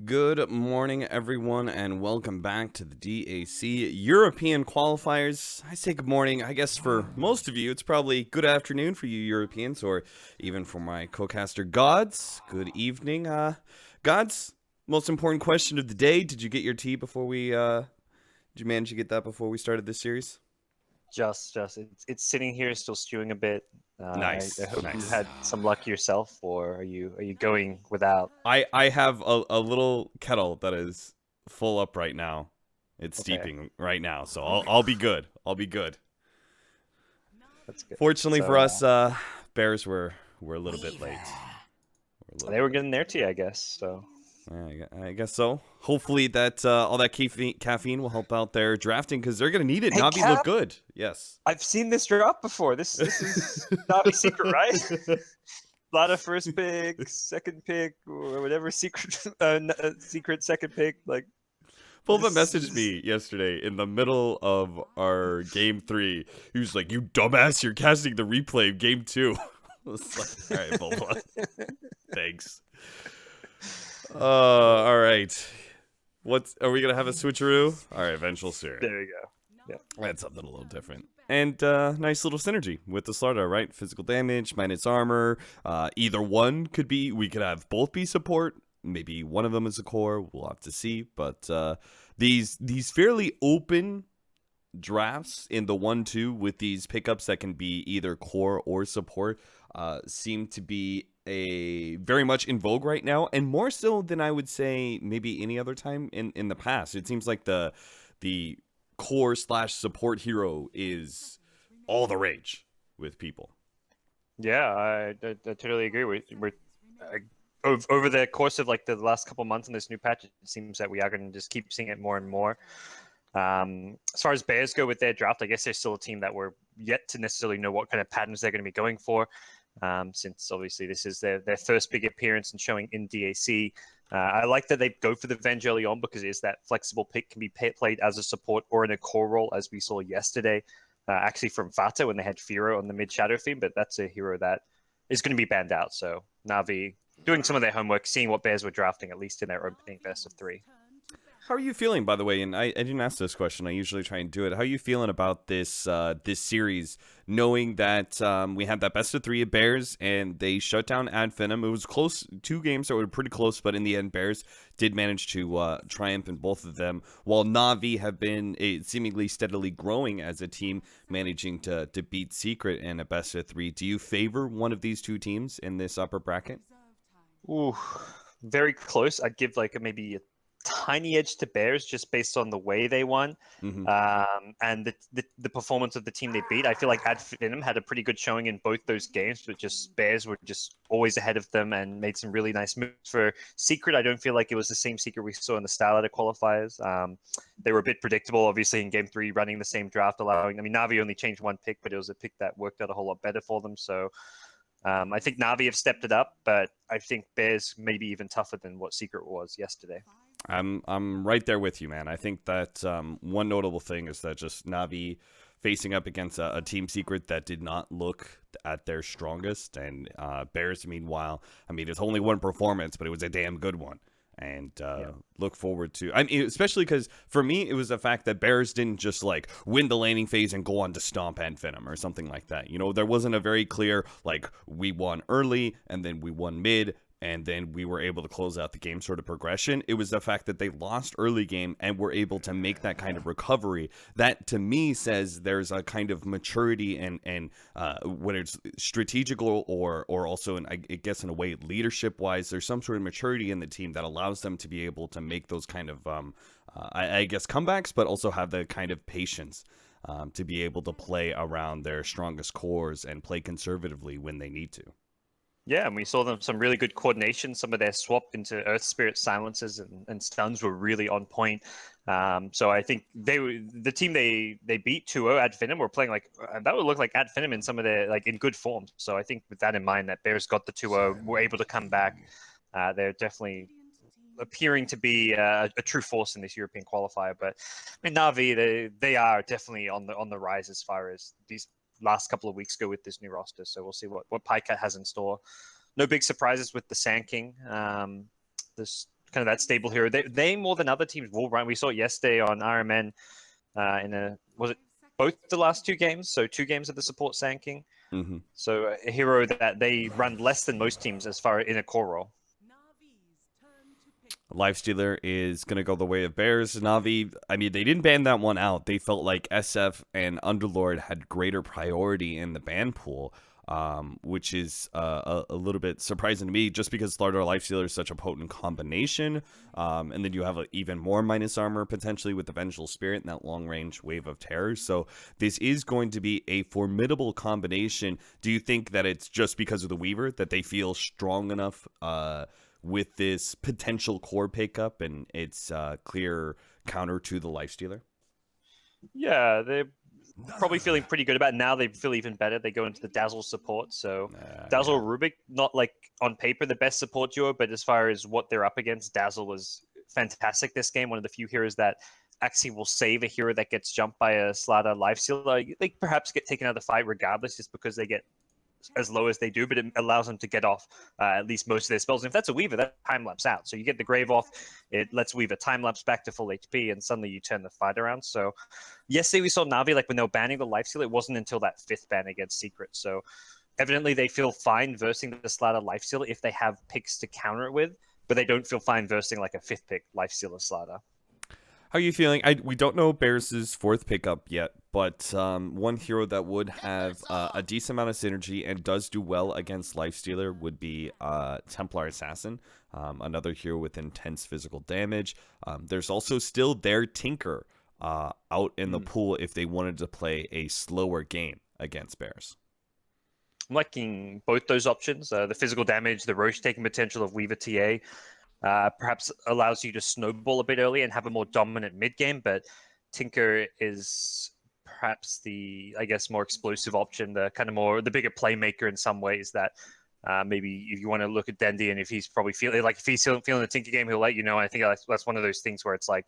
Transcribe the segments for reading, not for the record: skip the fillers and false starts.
Good morning, everyone, and welcome back to the DAC European Qualifiers. I say good morning. I guess for most of you, it's probably good afternoon for you Europeans, or even for my co-caster Gods. Good evening. Gods, most important question of the day. Did you get your tea before did you manage to get that before we started this series? Just it's sitting here still stewing a bit. I Nice, hope you nice. had some luck yourself, or are you going without? I have a little kettle that is full up right now. It's Okay, steeping right now, so I'll be good. I'll be good. that's good. Fortunately for So us, Bears were a little bit late. We're a little they were bit getting there to you, I guess. So late. Yeah, I guess so. Hopefully that all that caffeine will help out their drafting because they're gonna need it. hey, Navi look Cap, good. Yes. I've seen this drop before. This is not a secret, right? A lot of first pick, second pick, or whatever secret secret second pick. Like Pulva this messaged is me yesterday in the middle of our game 3. He was like, "You dumbass! You're casting the replay of game 2." I was like, "All right, Pulva, thanks." All right. What are we gonna have a switcheroo? All right, Vengeful Spirit. there you go. Yeah. That's something a little different. And nice little synergy with the starter, right? Physical damage, minus armor. Either one could be. We could have both be support. Maybe one of them is a core. We'll have to see. But these fairly open drafts in the 1-2 with these pickups that can be either core or support seem to be a very much in vogue right now, and more so than I would say maybe any other time in the past. It seems like the core slash support hero is all the rage with people. Yeah, I totally agree. We're over the course of like the last couple months in this new patch, it seems that we are going to just keep seeing it more and more. As far as Bears go with their draft, I guess they're still a team that we're yet to necessarily know what kind of patterns they're going to be going for, since obviously this is their first big appearance and showing in DAC. I like that they go for the Venge early on because it is that flexible pick, can be played as a support or in a core role, as we saw yesterday, actually from Vata when they had Firo on the mid shadow theme, but that's a hero that is going to be banned out. So Navi doing some of their homework, seeing what Bears were drafting, at least in their opening best of three. How are you feeling, by the way? And I didn't ask this question. I usually try and do it. How are you feeling about this series, knowing that we had that best of 3 of Bears and they shut down Ad Venom? It was close, 2 games that were pretty close, but in the end, Bears did manage to triumph in both of them, while Navi have been seemingly steadily growing as a team, managing to beat Secret in a best of 3. Do you favor one of these 2 teams in this upper bracket? Ooh, very close. I'd give like maybe a tiny edge to Bears just based on the way they won, Mm-hmm. and the performance of the team they beat. I feel like Ad Venom had a pretty good showing in both those games, but just Bears were just always ahead of them and made some really nice moves. For Secret, I don't feel like it was the same Secret we saw in the Starlighter qualifiers. They were a bit predictable, obviously, in Game 3, running the same draft, allowing. I mean, Navi only changed one pick, but it was a pick that worked out a whole lot better for them. So I think Navi have stepped it up, but I think Bears may be even tougher than what Secret was yesterday. I'm right there with you, man. I think that one notable thing is that just Navi facing up against a Team Secret that did not look at their strongest, and Bears, meanwhile, I mean, it's only one performance, but it was a damn good one. And Yeah. look forward to, I mean, especially because for me, it was the fact that Bears didn't just like win the laning phase and go on to stomp Ant Venom or something like that. You know, there wasn't a very clear, like, we won early and then we won mid and then we were able to close out the game sort of progression. It was the fact that they lost early game and were able to make that kind of recovery. That to me says there's a kind of maturity and whether it's strategical or also I guess in a way leadership wise, there's some sort of maturity in the team that allows them to be able to make those kind of I guess comebacks, but also have the kind of patience to be able to play around their strongest cores and play conservatively when they need to. Yeah, and we saw them some really good coordination. Some of their swap into Earth Spirit silences and stuns were really on point. So I think the team they beat 2-0 Ad Venom were playing like that would look like Ad Venom in some of their like in good form. So I think with that in mind, that Bears got the 2-0, were able to come back. They're definitely appearing to be a true force in this European qualifier. But I mean, Navi they are definitely on the rise as far as these last couple of weeks go with this new roster. So we'll see what PyCat has in store. No big surprises with the Sand King. This kind of that stable hero. They more than other teams will run. We saw it yesterday on RMN was it both the last 2 games? So 2 games of the support Sand King. Mm-hmm. So a hero that they run less than most teams as far in a core role. Lifestealer is going to go the way of Bears. Navi, I mean, they didn't ban that one out. They felt like SF and Underlord had greater priority in the ban pool, which is a little bit surprising to me just because Slardar Lifestealer is such a potent combination. And then you have even more minus armor potentially with the Vengeful Spirit and that long-range Wave of Terror. So this is going to be a formidable combination. Do you think that it's just because of the Weaver that they feel strong enough with this potential core pickup and its clear counter to the Lifestealer? Yeah, they're probably feeling pretty good about it. Now they feel even better. They go into the Dazzle support. So Dazzle Rubik, not like on paper the best support duo, but as far as what they're up against, Dazzle was fantastic this game. One of the few heroes that actually will save a hero that gets jumped by a Slardar Lifestealer. They perhaps get taken out of the fight regardless just because they get as low as they do, but it allows them to get off at least most of their spells. And if that's a Weaver, that time lapse out. So you get the Grave off, it lets Weaver time lapse back to full HP, and suddenly you turn the fight around. So yesterday we saw Navi, like when they were banning the Lifesteal, it wasn't until that 5th ban against Secret. So evidently they feel fine versing the Slardar Lifesteal if they have picks to counter it with, but they don't feel fine versing like a 5th pick Lifestealer Slardar. How are you feeling? We don't know Bears' 4th pickup yet, but one hero that would have a decent amount of synergy and does do well against Lifestealer would be Templar Assassin, another hero with intense physical damage. There's also still their Tinker out in the pool if they wanted to play a slower game against Bears. I'm liking both those options. The physical damage, the Roche taking potential of Weaver TA, perhaps allows you to snowball a bit early and have a more dominant mid game, but Tinker is perhaps the, I guess, more explosive option, the kind of more the bigger playmaker in some ways. That maybe if you want to look at Dendy and if he's probably feeling like if he's feeling the Tinker game, he'll let you know. I think that's one of those things where it's like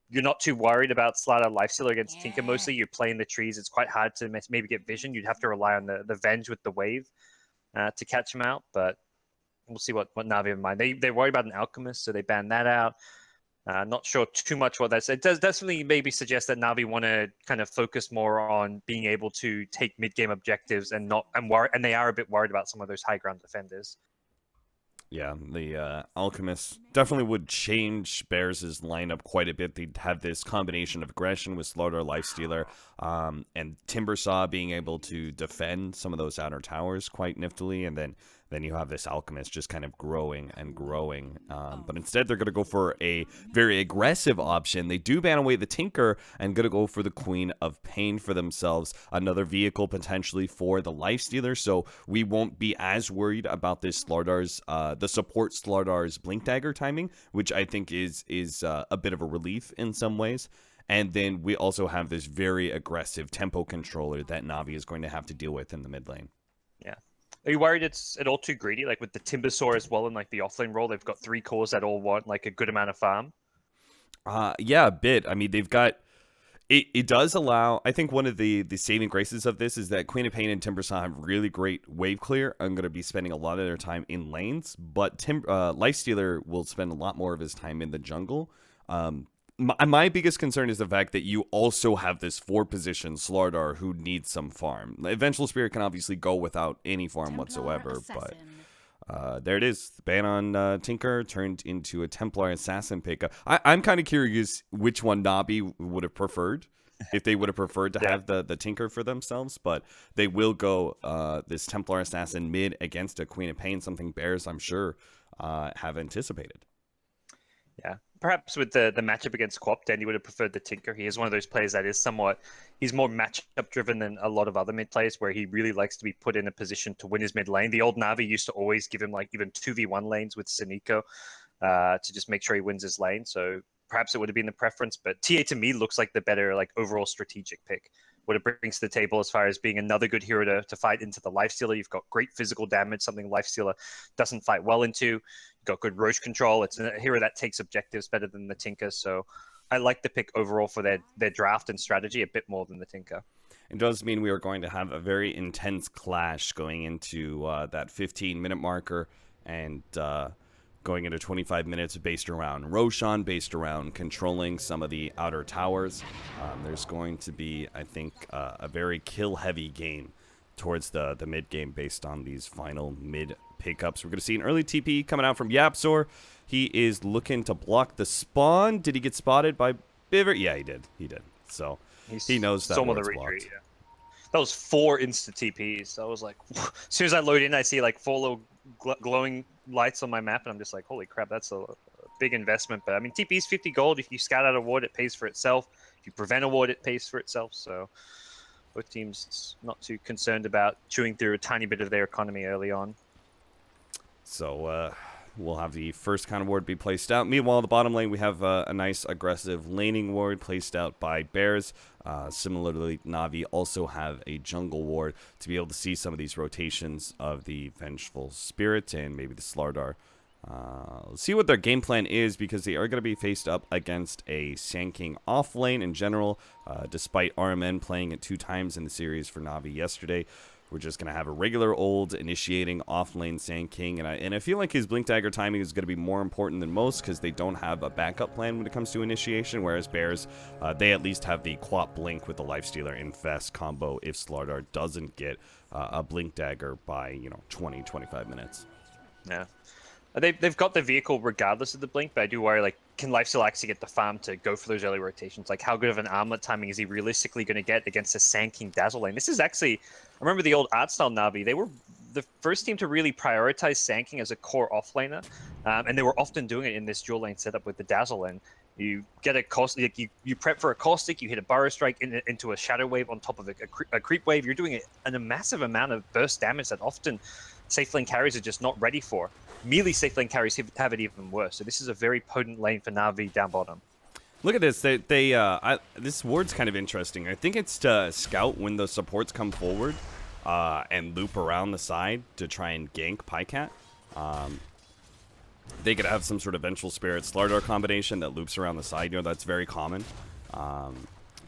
you're not too worried about Slardar Lifestealer against Tinker. Mostly you're playing the trees. It's quite hard to maybe get vision. You'd have to rely on the Venge with the wave to catch him out, but we'll see what Navi have in mind. They worry about an Alchemist, so they ban that out. Not sure too much what that's. It does definitely maybe suggest that Navi want to kind of focus more on being able to take mid-game objectives and they are a bit worried about some of those high ground defenders. Yeah, the Alchemist definitely would change Bears' lineup quite a bit. They'd have this combination of aggression with Slardar Lifestealer and Timbersaw being able to defend some of those outer towers quite niftily, and then you have this Alchemist just kind of growing and growing. But instead, they're going to go for a very aggressive option. They do ban away the Tinker and going to go for the Queen of Pain for themselves. Another vehicle potentially for the Lifestealer. So we won't be as worried about this Slardar's, the support Slardar's Blink Dagger timing, which I think is a bit of a relief in some ways. And then we also have this very aggressive tempo controller that Navi is going to have to deal with in the mid lane. Yeah. Are you worried it's at all too greedy? Like with the Timbersaw as well in like the offlane role, they've got 3 cores that all want like a good amount of farm. Yeah, a bit. I mean, they've got it does allow. I think one of the saving graces of this is that Queen of Pain and Timbersaw have really great wave clear. I'm going to be spending a lot of their time in lanes, but Lifestealer will spend a lot more of his time in the jungle. My biggest concern is the fact that you also have this 4-position Slardar who needs some farm. The Vengeful Spirit can obviously go without any farm whatsoever, but there it is. The ban on Tinker turned into a Templar Assassin pickup. I'm kind of curious which one Navi would have preferred, if they would have preferred to have the Tinker for themselves, but they will go this Templar Assassin mid against a Queen of Pain, something Bears, I'm sure, have anticipated. Yeah, perhaps with the matchup against Quap, Dandy would have preferred the Tinker. He is one of those players that is he's more matchup driven than a lot of other mid players, where he really likes to be put in a position to win his mid lane. The old Navi used to always give him like even 2v1 lanes with Siniko to just make sure he wins his lane. So perhaps it would have been the preference, but TA to me looks like the better like overall strategic pick. What it brings to the table as far as being another good hero to fight into the Lifestealer. You've got great physical damage, something Lifestealer doesn't fight well into. You've got good Roche control. It's a hero that takes objectives better than the Tinker. So I like the pick overall for their draft and strategy a bit more than the Tinker. It does mean we are going to have a very intense clash going into that 15-minute marker and going into 25 minutes based around Roshan, based around controlling some of the outer towers. There's going to be, I think, a very kill-heavy game towards the mid game based on these final mid pickups. We're going to see an early TP coming out from Yapzor. He is looking to block the spawn. Did he get spotted by Biver? Yeah, he did. He did. So he knows that ward's blocked. Yeah. That was 4 instant TPs. I was like, as soon as I load in, I see like 4 little glowing lights on my map, and I'm just like, holy crap, that's a big investment. But I mean, TP is 50 gold. If you scout out a ward, it pays for itself. If you prevent a ward, it pays for itself. So both teams not too concerned about chewing through a tiny bit of their economy early on. So we'll have the first counter ward be placed out. Meanwhile, the bottom lane, we have a nice aggressive laning ward placed out by Bears. Similarly, NaVi also have a jungle ward to be able to see some of these rotations of the Vengeful Spirit and maybe the Slardar. Let's see what their game plan is, because they are going to be faced up against a Sand King off lane in general. Despite RMN playing it 2 times in the series for NaVi yesterday, we're just going to have a regular old initiating off-lane Sand King, and I feel like his Blink Dagger timing is going to be more important than most because they don't have a backup plan when it comes to initiation, whereas Bears, they at least have the Quap Blink with the Lifestealer Infest combo if Slardar doesn't get a Blink Dagger by, 20, 25 minutes. Yeah. They've got the vehicle regardless of the blink, but I do worry, like, can Lifesteal actually get the farm to go for those early rotations? Like, how good of an armlet timing is he realistically going to get against a Sand King Dazzle lane? This is actually, I remember the old art style NaVi. They were the first team to really prioritize Sand King as a core offlaner, and they were often doing it in this dual lane setup with the Dazzle lane. You get a caustic, you prep for a caustic, you hit a burrow strike into a shadow wave on top of a creep wave. You're doing a massive amount of burst damage that often safe lane carries are just not ready for. Melee safe lane carries have it even worse. So this is a very potent lane for NaVi down bottom. Look at this. This ward's kind of interesting. I think it's to scout when the supports come forward and loop around the side to try and gank Pycat. They could have some sort of Vengeful Spirit Slardar combination that loops around the side. That's very common.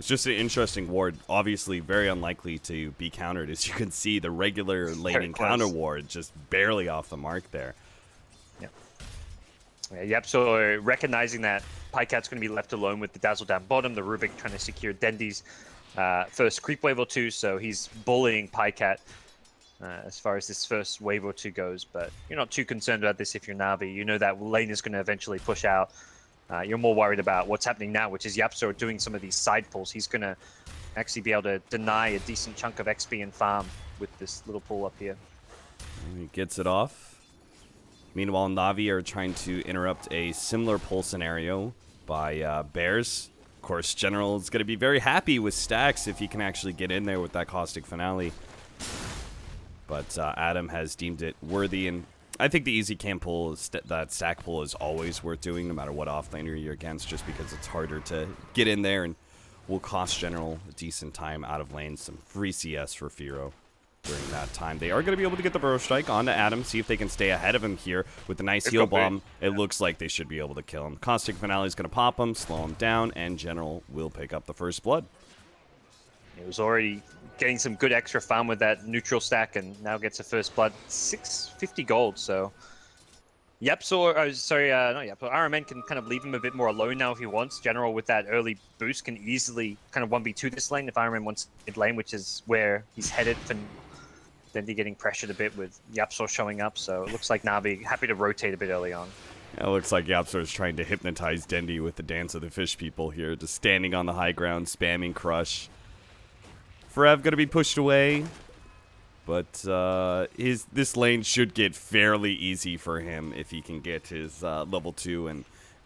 It's just an interesting ward. Obviously, very unlikely to be countered. As you can see, the regular laning counter ward just barely off the mark there. Yep, so recognizing that Pycat's going to be left alone with the Dazzle down bottom, the Rubik trying to secure Dendy's first creep wave or 2, so he's bullying Pycat as far as this first wave or 2 goes, but you're not too concerned about this if you're NaVi. You know that lane is going to eventually push out. You're more worried about what's happening now, which is Yapzor doing some of these side pulls. He's going to actually be able to deny a decent chunk of XP and farm with this little pull up here. He gets it off. Meanwhile, NaVi are trying to interrupt a similar pull scenario by Bears. Of course, General is going to be very happy with stacks if he can actually get in there with that Caustic Finale. But Adam has deemed it worthy, and I think the easy camp pull, that stack pull, is always worth doing no matter what offlaner you're against, just because it's harder to get in there and will cost General a decent time out of lane, some free CS for Firo. During that time, they are going to be able to get the Burrow Strike onto Adam, see if they can stay ahead of him here with a nice heal bomb. It looks like they should be able to kill him. Caustic Finale is going to pop him, slow him down, and General will pick up the first blood. He was already getting some good extra farm with that neutral stack, and now gets a first blood. 650 gold, so Yapzor, not Yapzor, RMN can kind of leave him a bit more alone now if he wants. General with that early boost can easily kind of 1v2 this lane if RMN wants mid lane, which is where he's headed for. Dendy getting pressured a bit with Yapzor showing up, so it looks like NaVi happy to rotate a bit early on. Yeah, it looks like Yapzor is trying to hypnotize Dendy with the Dance of the Fish people here, just standing on the high ground, spamming Crush. Forev going to be pushed away, but this lane should get fairly easy for him if he can get his level 2 and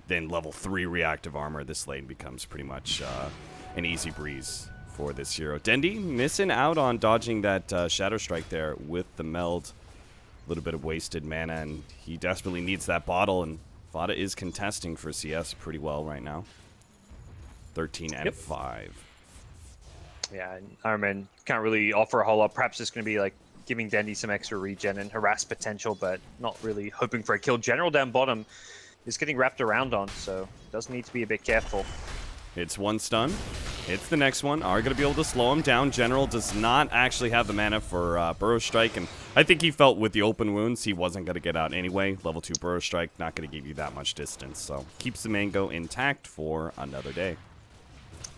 then level 3 reactive armor. This lane becomes pretty much an easy breeze for this hero. Dendy missing out on dodging that Shadow Strike there with the meld. A little bit of wasted mana, and he desperately needs that bottle, and Vada is contesting for CS pretty well right now. 13 and 5. Yeah, Ironman can't really offer a whole lot. Perhaps it's going to be like giving Dendy some extra regen and harass potential, but not really hoping for a kill. General down bottom is getting wrapped around on, so does need to be a bit careful. It's one stun. Hits the next one. Are going to be able to slow him down. General does not actually have the mana for Burrow Strike, and I think he felt with the open wounds he wasn't going to get out anyway. Level 2 Burrow Strike, not going to give you that much distance, so keeps the Mango intact for another day.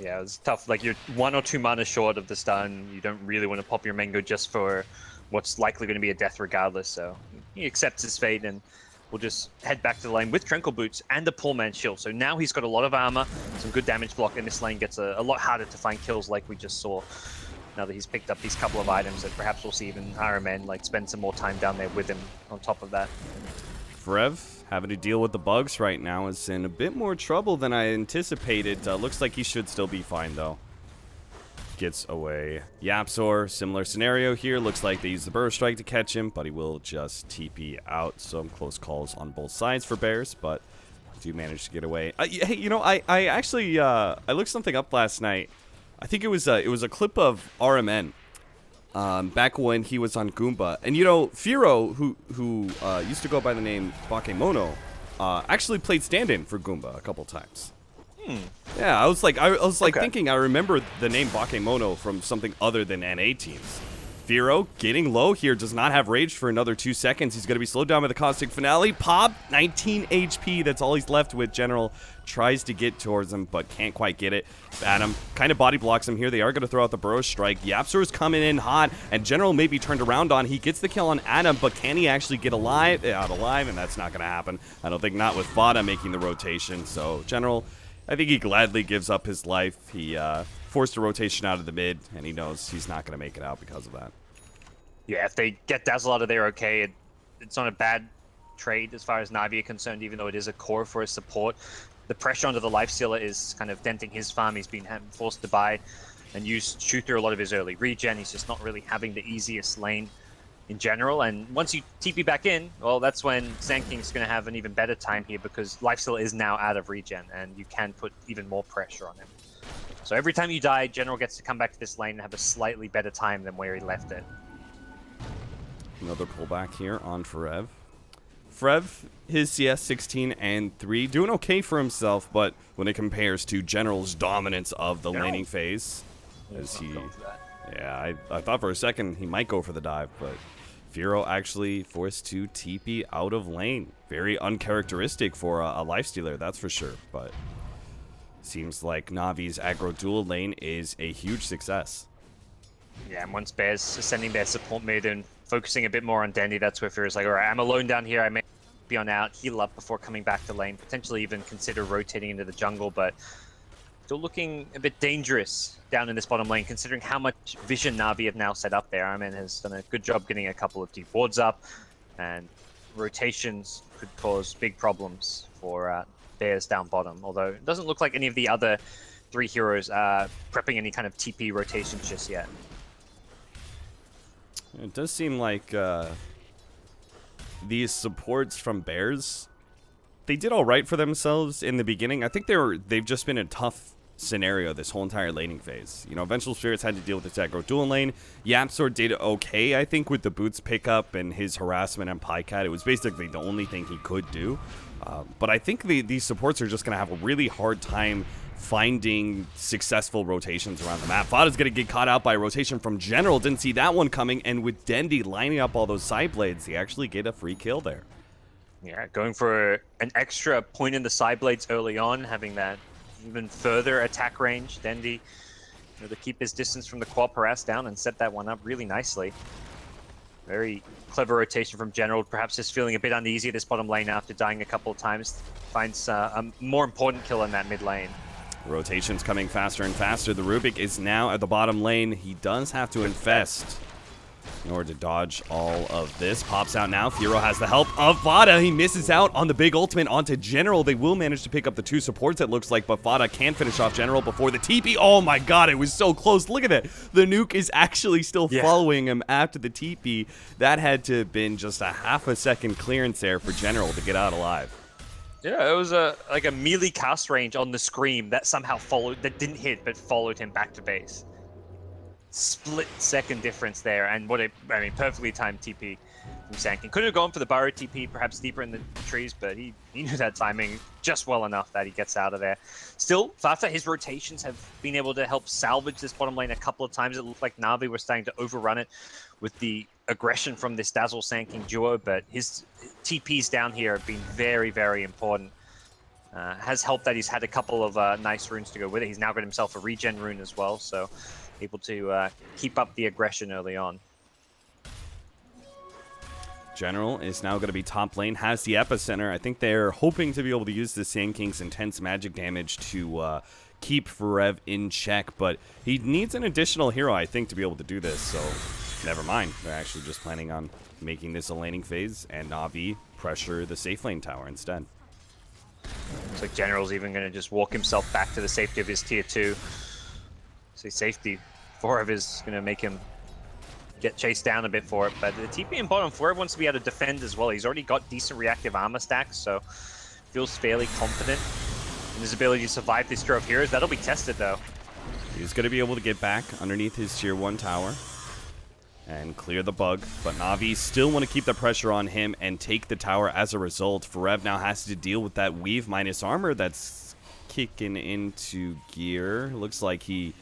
Yeah, it's tough. Like, you're 1 or 2 mana short of the stun. You don't really want to pop your Mango just for what's likely going to be a death regardless, so he accepts his fate and will just head back to the lane with Tranquil Boots and the Poor Man's Shield. So now he's got a lot of armor, some good damage block, and this lane gets a lot harder to find kills like we just saw. Now that he's picked up these couple of items that perhaps we'll see even RMN like spend some more time down there with him on top of that. Frev, having to deal with the bugs right now, is in a bit more trouble than I anticipated. Looks like he should still be fine, though. Gets away. Yapzor, similar scenario here. Looks like they use the Burrow Strike to catch him, but he will just TP out. Some close calls on both sides for Bears, but do manage to get away. Hey, you know, I actually I looked something up last night. I think it was a clip of RMN back when he was on Goomba, and you know, Firo, who used to go by the name Bakemono, actually played stand-in for Goomba a couple times. Yeah, I was thinking I remember the name Bakemono from something other than NA teams. Firo getting low here, does not have rage for another 2 seconds. He's going to be slowed down by the Caustic Finale. Pop, 19 HP, that's all he's left with. General tries to get towards him, but can't quite get it. Adam kind of body blocks him here. They are going to throw out the Burrow Strike. Yapzor is coming in hot, and General may be turned around on. He gets the kill on Adam, but can he actually get out alive? And that's not going to happen. I don't think not with Fada making the rotation. So General, I think he gladly gives up his life. He forced a rotation out of the mid, and he knows he's not going to make it out because of that. Yeah, if they get Dazzle out of there, okay, it's not a bad trade as far as NaVi are concerned, even though it is a core for his support. The pressure onto the Lifestealer is kind of denting his farm. He's been forced to buy and chew through a lot of his early regen. He's just not really having the easiest lane in general. And once you TP back in, well, that's when Sand King's going to have an even better time here, because Lifestealer is now out of regen, and you can put even more pressure on him. So every time you die, General gets to come back to this lane and have a slightly better time than where he left it. Another pullback here on Frev. Frev, his CS 16 and 3, doing okay for himself, but when it compares to General's dominance of the laning phase, as he, yeah, I thought for a second he might go for the dive, but Firo actually forced to TP out of lane. Very uncharacteristic for a lifestealer, that's for sure, but seems like Navi's aggro dual lane is a huge success. Yeah, and once Bears sending their support mid and focusing a bit more on Dandy, that's where Fear's like, all right, I'm alone down here. I may be on out, heal up before coming back to lane, potentially even consider rotating into the jungle, but still looking a bit dangerous down in this bottom lane, considering how much vision Navi have now set up there. Ironman has done a good job getting a couple of deep wards up, and rotations could cause big problems for Bears down bottom, although it doesn't look like any of the other 3 heroes are prepping any kind of TP rotations just yet. It does seem like these supports from Bears, they did all right for themselves in the beginning. I think they've just been a tough scenario this whole entire laning phase. You know, Vengeful Spirits had to deal with this aggro dual lane. Yapzor did okay, I think, with the boots pickup and his harassment on Pycat. It was basically the only thing he could do. But I think these supports are just going to have a really hard time finding successful rotations around the map. Fada's going to get caught out by a rotation from General. Didn't see that one coming, and with Dendy lining up all those side blades, he actually get a free kill there. Yeah, going for an extra point in the side blades early on, having that even further attack range. Dendy, you know, to keep his distance from the quad harass down and set that one up really nicely. Very clever rotation from General, perhaps just feeling a bit uneasy at this bottom lane after dying a couple of times. Finds a more important kill in that mid lane. Rotations coming faster and faster. The Rubik is now at the bottom lane. He does have to infest in order to dodge all of this. Pops out now. Firo has the help of Vada. He misses out on the big ultimate onto General. They will manage to pick up the 2 supports, it looks like, but Vada can finish off General before the TP. Oh my god, it was so close. Look at that. The nuke is actually still following him after the TP. That had to have been just a half a second clearance there for General to get out alive. Yeah, it was like a melee cast range on the Scream that somehow followed, that didn't hit, but followed him back to base. Split second difference there, and what a, I mean, perfectly timed TP. from Sand King. Could have gone for the Burrow TP, perhaps deeper in the trees, but he knew that timing just well enough that he gets out of there. Still, Fata, his rotations have been able to help salvage this bottom lane a couple of times. It looked like Na'Vi was starting to overrun it with the aggression from this Dazzle Sand King duo, but his TPs down here have been very, very important. Has helped that he's had a couple of nice runes to go with it. He's now got himself a regen rune as well, so able to keep up the aggression early on. General is now going to be top lane, has the epicenter. I think they're hoping to be able to use the Sand King's intense magic damage to keep Forev in check, but he needs an additional hero, I think, to be able to do this, so never mind. They're actually just planning on making this a laning phase, and Na'Vi pressure the safe lane tower instead. Looks like General's even going to just walk himself back to the safety of his tier 2. So safety, Forev is going to make him get chased down a bit for it, but the TP in bottom, Forev wants to be able to defend as well. He's already got decent reactive armor stacks, so feels fairly confident in his ability to survive this Hero of Heroes. That'll be tested, though. He's going to be able to get back underneath his tier 1 tower and clear the bug, but Na'Vi still want to keep the pressure on him and take the tower as a result. Forev now has to deal with that weave minus armor that's kicking into gear. Looks like he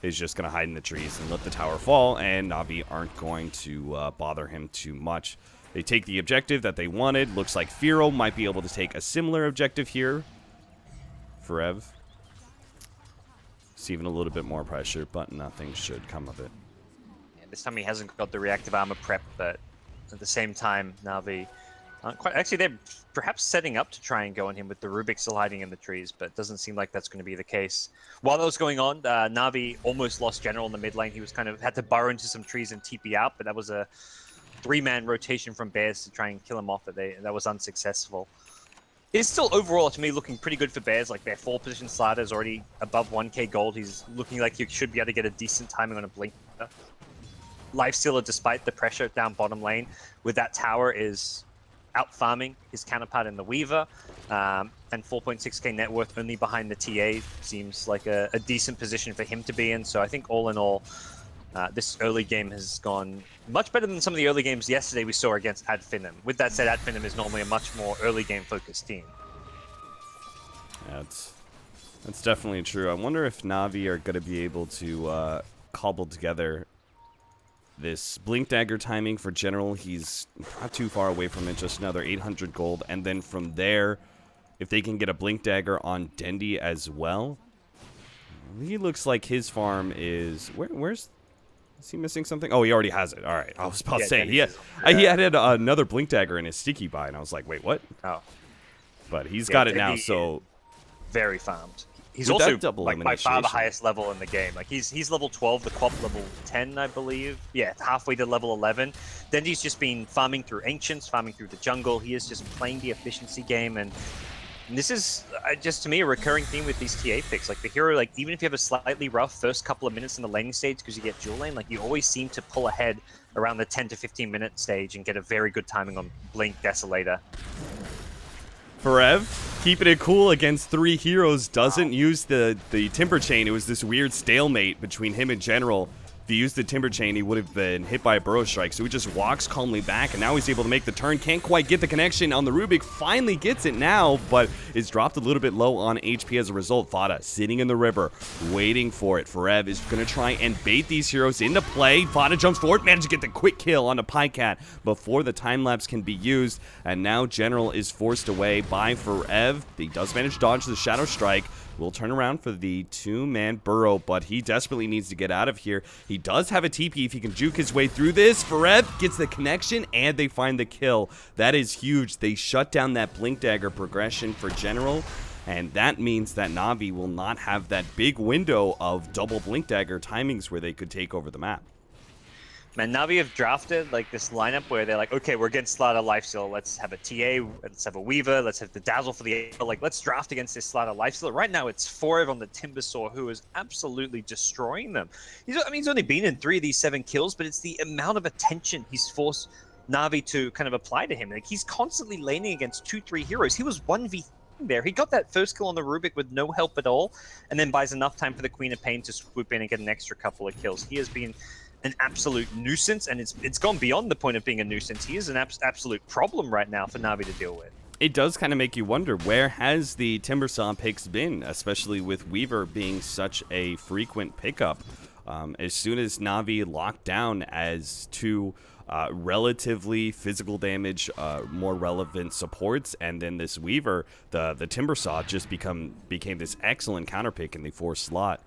is just going to hide in the trees and let the tower fall, and Na'Vi aren't going to bother him too much. They take the objective that they wanted. Looks like Firo might be able to take a similar objective here. Forev receiving a little bit more pressure, but nothing should come of it. Yeah, this time he hasn't got the reactive armor prep, but at the same time, Na'Vi aren't quite... Actually, they're perhaps setting up to try and go on him with the Rubik still hiding in the trees, but it doesn't seem like that's going to be the case. While that was going on, Na'Vi almost lost General in the mid lane. He was kind of had to burrow into some trees and TP out, but that was a 3-man rotation from Bears to try and kill him off, but that was unsuccessful. It's still overall, to me, looking pretty good for Bears. Like, their 4-position slider is already above 1k gold. He's looking like he should be able to get a decent timing on a blink. Lifestealer, despite the pressure down bottom lane, with that tower is out farming his counterpart in the Weaver, and 4.6k net worth only behind the TA seems like a decent position for him to be in. So I think all in all, this early game has gone much better than some of the early games yesterday we saw against Adfinum. With that said, Adfinum is normally a much more early game focused team. Yeah, that's definitely true. I wonder if Na'Vi are going to be able to cobble together this Blink Dagger timing for General. He's not too far away from it, just another 800 gold. And then from there, if they can get a Blink Dagger on Dendi as well. He looks like his farm is... Where's... Is he missing something? Oh, he already has it. All right. I was about to say, he had another Blink Dagger in his sticky buy, and I was like, wait, what? Oh. But he's got it now, so... Very farmed. He's With also double like by far the initiation. highest level in the game. Like he's level 12, the Quap level 10, I believe. Yeah, halfway to level 11. Dendi's just been farming through Ancients, farming through the jungle. He is just playing the efficiency game, and this is just to me a recurring theme with these TA picks. Like the hero, like even if you have a slightly rough first couple of minutes in the laning stage because you get dual lane, like you always seem to pull ahead around the 10 to 15 minute stage and get a very good timing on Blink Desolator. Forev, keeping it cool against 3 heroes, doesn't use the Timber Chain. It was this weird stalemate between him and General. If he used the Timber Chain, he would have been hit by a Burrow Strike, so he just walks calmly back, and now he's able to make the turn. Can't quite get the connection on the Rubik. Finally gets it now, but is dropped a little bit low on HP as a result. Fata sitting in the river, waiting for it. Forev is going to try and bait these heroes into play. Fata jumps forward, managed to get the quick kill on the Pycat before the time-lapse can be used, and now General is forced away by Forev. He does manage to dodge the Shadow Strike. Will turn around for the 2-man Burrow, but he desperately needs to get out of here. He does have a TP if he can juke his way through this. Forev gets the connection, and they find the kill. That is huge. They shut down that Blink Dagger progression for General, and that means that Na'Vi will not have that big window of double Blink Dagger timings where they could take over the map. Man, Na'Vi have drafted like this lineup where they're like, okay, we're against Slaughter Lifesteal. Let's have a TA, let's have a Weaver, let's have the Dazzle for the... Like, let's draft against this Slaughter Lifesteal. Right now, it's Forev on the Timbersaw, who is absolutely destroying them. He's only been in 3 of these 7 kills, but it's the amount of attention he's forced Na'Vi to kind of apply to him. Like, he's constantly laning against 2-3 heroes. He was 1v there. He got that first kill on the Rubik with no help at all, and then buys enough time for the Queen of Pain to swoop in and get an extra couple of kills. He has been an absolute nuisance, and it's gone beyond the point of being a nuisance. He is an absolute problem right now for Na'Vi to deal with. It does kind of make you wonder, where has the Timbersaw picks been, especially with Weaver being such a frequent pickup? As soon as Na'Vi locked down as two relatively physical damage, more relevant supports, and then this Weaver, the Timbersaw just became this excellent counter pick in the 4th slot.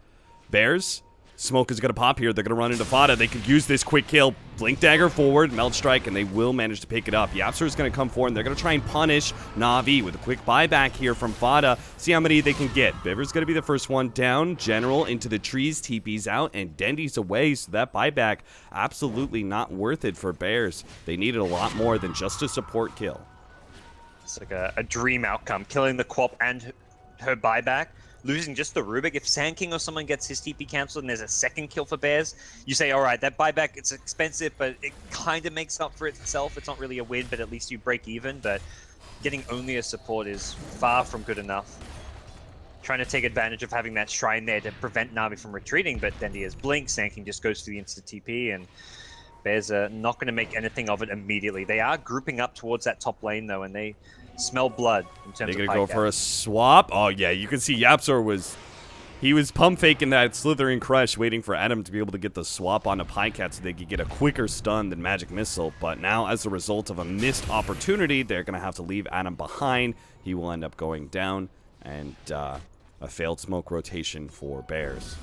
Bears, smoke is going to pop here. They're going to run into Fada. They could use this quick kill. Blink Dagger forward, Melt Strike, and they will manage to pick it up. Yapster is going to come forward, and they're going to try and punish Na'Vi with a quick buyback here from Fada. See how many they can get. Biver's going to be the first one down. General into the trees, TP's out, and Dendy's away, so that buyback absolutely not worth it for Bears. They needed a lot more than just a support kill. It's like a dream outcome, killing the Quap and her buyback. Losing just the Rubik. If Sand King or someone gets his TP cancelled and there's a second kill for Bears, you say, all right, that buyback, it's expensive, but it kind of makes up for itself. It's not really a win, but at least you break even. But getting only a support is far from good enough. Trying to take advantage of having that shrine there to prevent Na'Vi from retreating, but then he has Blink. Sand King just goes for the instant TP, and Bears are not going to make anything of it immediately. They are grouping up towards that top lane, though, and they smell blood in terms of They're going to go for a swap. Oh, yeah, you can see Yapsor was pump faking that Slithering Crush, waiting for Adam to be able to get the swap onto Pycat so they could get a quicker stun than Magic Missile. But now, as a result of a missed opportunity, they're going to have to leave Adam behind. He will end up going down, and a failed smoke rotation for Bears.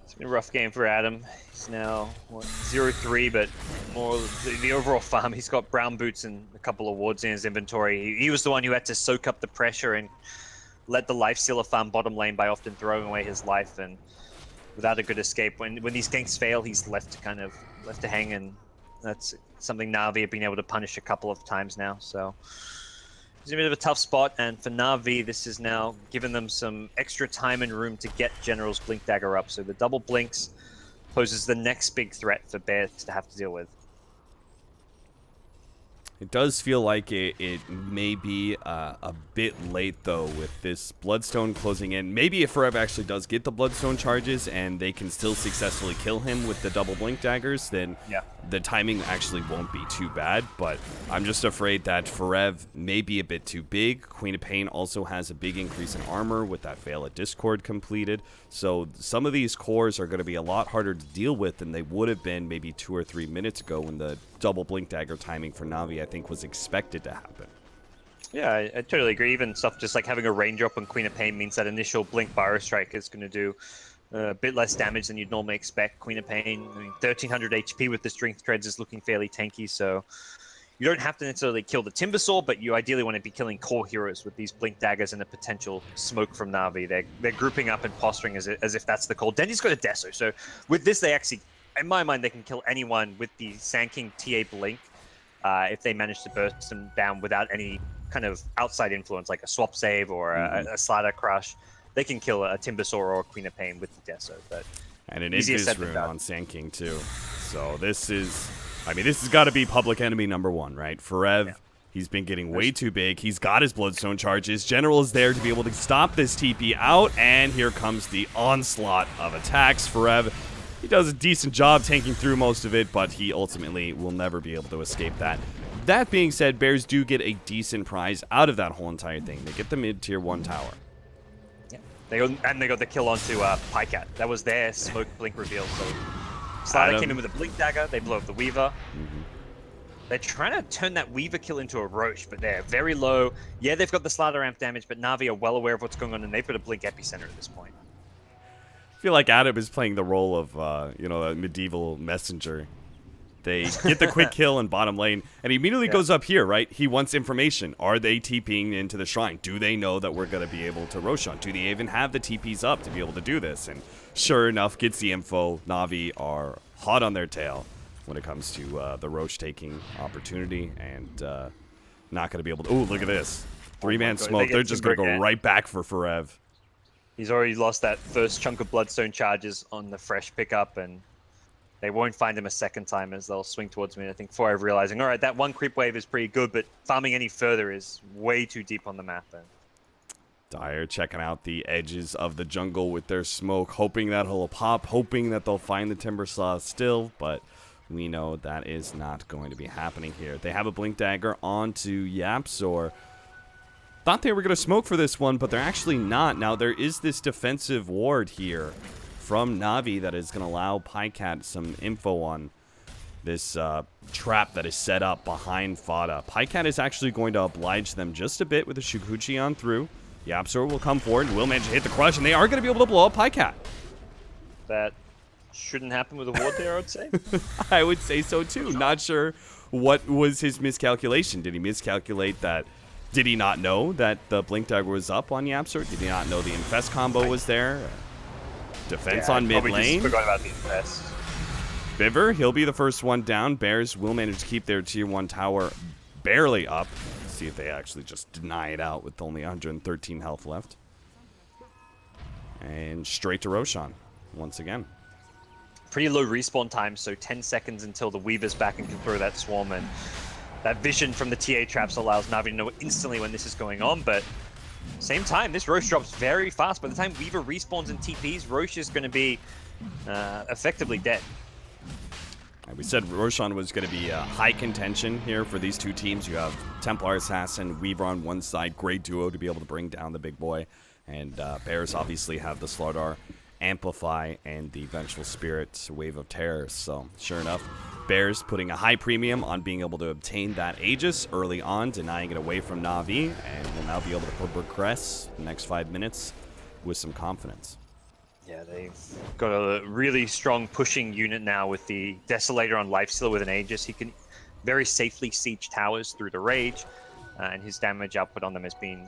It's been a rough game for Adam. He's now 0-3, but more the overall farm. He's got brown boots and a couple of wards in his inventory. He was the one who had to soak up the pressure and let the life stealer farm bottom lane by often throwing away his life, and without a good escape. When these ganks fail, he's left to hang, and that's something Na'Vi have been able to punish a couple of times now. So it's a bit of a tough spot, and for Na'Vi, this has now given them some extra time and room to get General's Blink Dagger up. So the double blinks poses the next big threat for Bears to have to deal with. It does feel like it may be a bit late, though, with this Bloodstone closing in. Maybe if Forever actually does get the Bloodstone charges and they can still successfully kill him with the double Blink Daggers, then the timing actually won't be too bad. But I'm just afraid that Forever may be a bit too big. Queen of Pain also has a big increase in armor with that Veil of Discord completed. So some of these cores are going to be a lot harder to deal with than they would have been maybe 2 or 3 minutes ago when the double Blink Dagger timing for Na'Vi, I think, was expected to happen. Yeah, I totally agree. Even stuff just like having a rain drop on Queen of Pain means that initial Blink Bio Strike is going to do a bit less damage than you'd normally expect. Queen of Pain, I mean, 1300 HP with the Strength Treads is looking fairly tanky, so you don't have to necessarily kill the Timbersaw, but you ideally want to be killing core heroes with these Blink Daggers and a potential smoke from Na'Vi. They're grouping up and posturing as if that's the call. Dendy's got a Deso, so with this they actually, in my mind, they can kill anyone with the Sand King TA Blink if they manage to burst them down without any kind of outside influence, like a swap save or a Slider Crush. They can kill a Timbersaw or a Queen of Pain with the Deso. But and an Invis rune on Sand King, too. So this is, I mean, this has got to be public enemy number 1, right? Forev, he's been getting way too big. He's got his Bloodstone charges. General is there to be able to stop this TP out, and here comes the onslaught of attacks. Forev, he does a decent job tanking through most of it, but he ultimately will never be able to escape that. That being said, Bears do get a decent prize out of that whole entire thing. They get the mid-tier 1 tower. Yeah, they got the kill onto Pycat. That was their smoke blink reveal. So Slider came in with a Blink Dagger. They blow up the Weaver. They're trying to turn that Weaver kill into a Roche, but they're very low. Yeah, they've got the Slider ramp damage, but Na'Vi are well aware of what's going on, and they've got a Blink Epicenter at this point. I feel like Adam is playing the role of, you know, a medieval messenger. They get the quick kill in bottom lane, and he immediately goes up here, right? He wants information. Are they TPing into the shrine? Do they know that we're going to be able to Roshan? Do they even have the TPs up to be able to do this? And sure enough, gets the info. Na'Vi are hot on their tail when it comes to the Roche taking opportunity, and not going to be able to... Ooh, look at this. 3-man smoke. They're just going to go right back for Forev. He's already lost that first chunk of Bloodstone charges on the fresh pickup, and they won't find him a second time as they'll swing towards me. I think Forever realizing, all right, that one creep wave is pretty good, but farming any further is way too deep on the map. And Dire checking out the edges of the jungle with their smoke, hoping that he'll pop, hoping that they'll find the Timber Saw still, but we know that is not going to be happening here. They have a Blink Dagger onto YapzOr. Thought they were going to smoke for this one, but they're actually not. Now, there is this defensive ward here from NaVi that is going to allow Pycat some info on this trap that is set up behind Fada. Pycat is actually going to oblige them just a bit with a Shukuchi on through. YapzOr will come forward and will manage to hit the crush, and they are going to be able to blow up Pycat. That shouldn't happen with a ward there, I would say. I would say so too. Not sure what was his miscalculation. Did he miscalculate that? Did he not know that the Blink Dagger was up on YapzOr? Did he not know the Infest combo was there? Defense on mid lane. Forgot about the Infest. Biver, he'll be the first one down. Bears will manage to keep their tier 1 tower barely up. See if they actually just deny it out with only 113 health left. And straight to Roshan once again. Pretty low respawn time, so 10 seconds until the Weaver's back and can throw that swarm. And that vision from the TA traps allows NaVi to know instantly when this is going on. But same time, this Rosh drops very fast. By the time Weaver respawns and TPs, Rosh is going to be effectively dead. We said Roshan was going to be high contention here for these two teams. You have Templar Assassin, Weaver on one side, great duo to be able to bring down the big boy. And Bears obviously have the Slardar Amplify and the Vengeful Spirit Wave of Terror. So sure enough, Bears putting a high premium on being able to obtain that Aegis early on, denying it away from NaVi, and will now be able to progress the next 5 minutes with some confidence. Yeah, they've got a really strong pushing unit now with the Desolator on Lifesteal with an Aegis. He can very safely siege towers through the Rage, and his damage output on them has been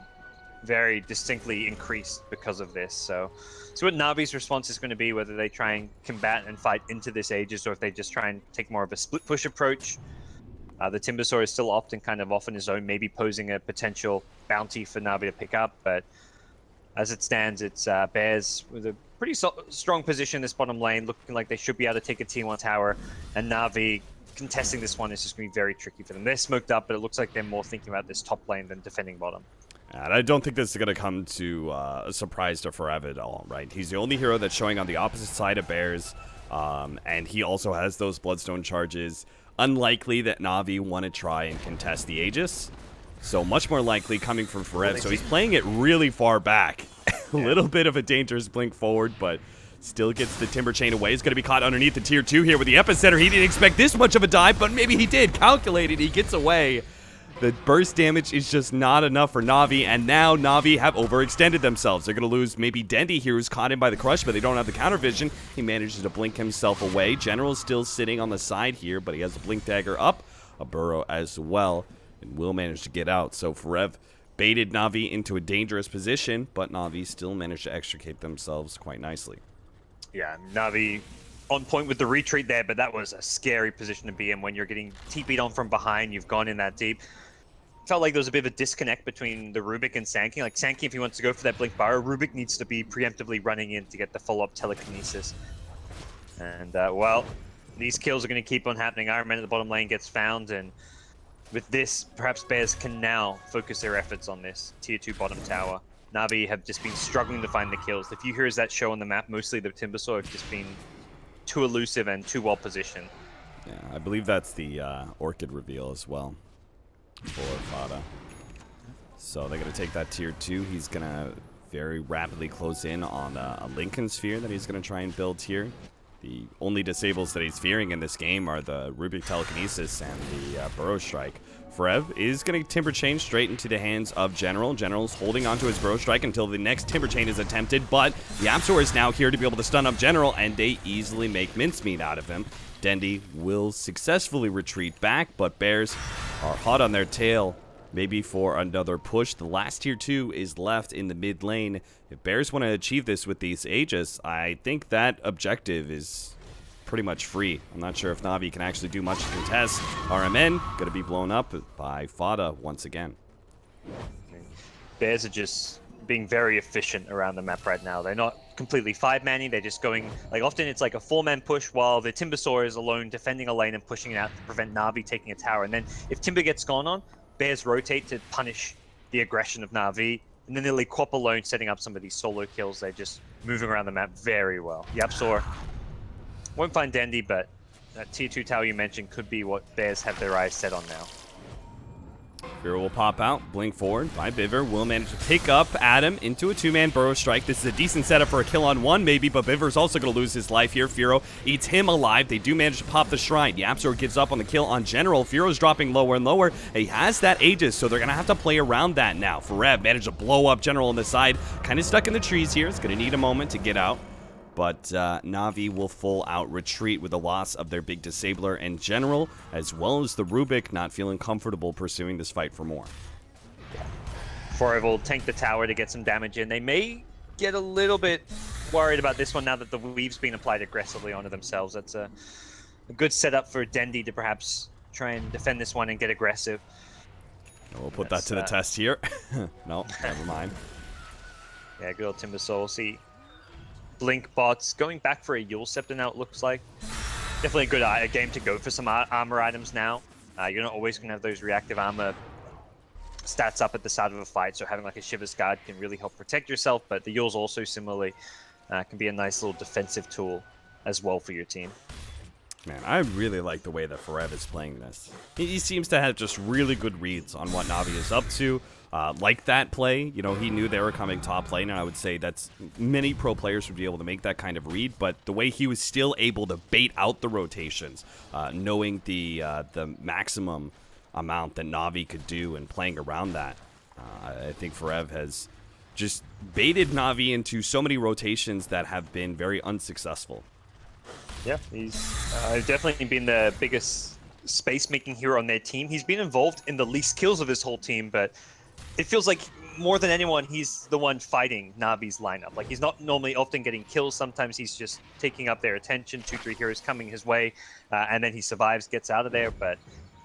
very distinctly increased because of this. So what Navi's response is going to be, whether they try and combat and fight into this Aegis, or if they just try and take more of a split push approach. The Timber Saw is still often kind of off on his own, maybe posing a potential bounty for Navi to pick up, but as it stands, it's Bears with a pretty strong position in this bottom lane, looking like they should be able to take a T1 tower, and Navi contesting this one is just going to be very tricky for them. They're smoked up, but it looks like they're more thinking about this top lane than defending bottom. And I don't think this is going to come to a surprise to Forev at all, right? He's the only hero that's showing on the opposite side of Bears, and he also has those Bloodstone charges. Unlikely that Navi want to try and contest the Aegis, so much more likely coming from Forev. So he's playing it really far back. A little bit of a dangerous blink forward, but still gets the Timber Chain away. He's going to be caught underneath the tier 2 here with the Epicenter. He didn't expect this much of a dive, but maybe he did. Calculated, he gets away. The burst damage is just not enough for NaVi, and now NaVi have overextended themselves. They're going to lose maybe Dendy here, who's caught in by the crush, but they don't have the counter vision. He manages to blink himself away. General's still sitting on the side here, but he has a Blink Dagger up, a Burrow as well, and will manage to get out. So Forev baited NaVi into a dangerous position, but NaVi still managed to extricate themselves quite nicely. Yeah, NaVi on point with the retreat there, but that was a scary position to be in when you're getting TP'd on from behind. You've gone in that deep. Felt like there was a bit of a disconnect between the Rubik and Sankey. Like Sankey, if he wants to go for that Blink Burrow, Rubik needs to be preemptively running in to get the follow-up telekinesis. And, well, these kills are going to keep on happening. Iron Man at the bottom lane gets found, and with this, perhaps Bears can now focus their efforts on this tier 2 bottom tower. NaVi have just been struggling to find the kills. The few heroes that show on the map, mostly the Timber Saw, have just been too elusive and too well positioned. Yeah, I believe that's the Orchid reveal as well for Fada. So they're going to take that tier 2. He's going to very rapidly close in on a Lincoln Sphere that he's going to try and build here. The only disables that he's fearing in this game are the Rubik Telekinesis and the Burrow Strike. Forev is going to Timber Chain straight into the hands of General. General's holding onto his Burrow Strike until the next Timber Chain is attempted, but YapzOr is now here to be able to stun up General, and they easily make mincemeat out of him. Dendy will successfully retreat back, but Bears are hot on their tail, maybe for another push. The last tier 2 is left in the mid lane. If Bears want to achieve this with these Aegis, I think that objective is pretty much free. I'm not sure if NaVi can actually do much to contest. RMN going to be blown up by Fada once again. Bears are just being very efficient around the map right now. They're not completely 5-manning, they're just going, like often it's like a 4-man push while the Timber Saw is alone defending a lane and pushing it out to prevent NaVi taking a tower. And then if Timber gets gone on, Bears rotate to punish the aggression of NaVi. and then they'll Quap alone setting up some of these solo kills. They're just moving around the map very well. YapzOr won't find Dendi, but that tier 2 tower you mentioned could be what Bears have their eyes set on now. Fear will pop out, blink forward by Biver, will manage to pick up Adam into a 2-man burrow strike. This is a decent setup for a kill on 1 maybe, but Biver's also going to lose his life here. Firo eats him alive. They do manage to pop the shrine. YapzOr gives up on the kill on General. Firo's dropping lower and lower. He has that Aegis, so they're going to have to play around that now. Forev managed to blow up General on the side. Kind of stuck in the trees here. It's going to need a moment to get out. But NaVi will full out retreat with the loss of their big disabler and General, as well as the Rubik not feeling comfortable pursuing this fight for more. Forever will tank the tower to get some damage in. They may get a little bit worried about this one now that the weave's been applied aggressively onto themselves. That's a good setup for Dendi to perhaps try and defend this one and get aggressive. We'll put that to the test here. No, never mind. Yeah, good old Timbersaw. See, Blink bots going back for a Yule Scepter now, it looks like. Definitely a good game to go for some armor items now. You're not always going to have those reactive armor stats up at the start of a fight, so having like a Shiver's Guard can really help protect yourself, but the Yule's also similarly can be a nice little defensive tool as well for your team. Man, I really like the way that Forev is playing this. He seems to have just really good reads on what NaVi is up to. Like that play, you know, he knew they were coming top lane, and I would say that's many pro players would be able to make that kind of read, but the way he was still able to bait out the rotations, knowing the maximum amount that NaVi could do and playing around that, I think Forev has just baited NaVi into so many rotations that have been very unsuccessful. Yeah, he's definitely been the biggest space-making hero on their team. He's been involved in the least kills of his whole team, but it feels like more than anyone, he's the one fighting Navi's lineup. Like, he's not normally often getting kills. Sometimes he's just taking up their attention, 2-3 heroes coming his way, and then he survives, gets out of there. But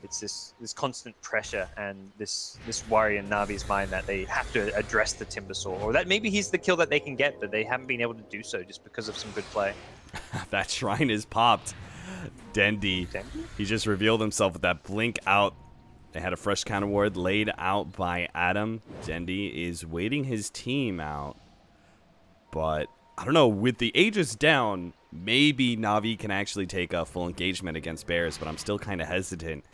it's this constant pressure and this worry in Navi's mind that they have to address the Timbersaw, or that maybe he's the kill that they can get, but they haven't been able to do so just because of some good play. That shrine is popped. Dendi. He just revealed himself with that blink out. They had a fresh counter ward laid out by Adam. Dendi is waiting his team out. But, I don't know, with the Aegis down, maybe NaVi can actually take a full engagement against Bears, but I'm still kind of hesitant.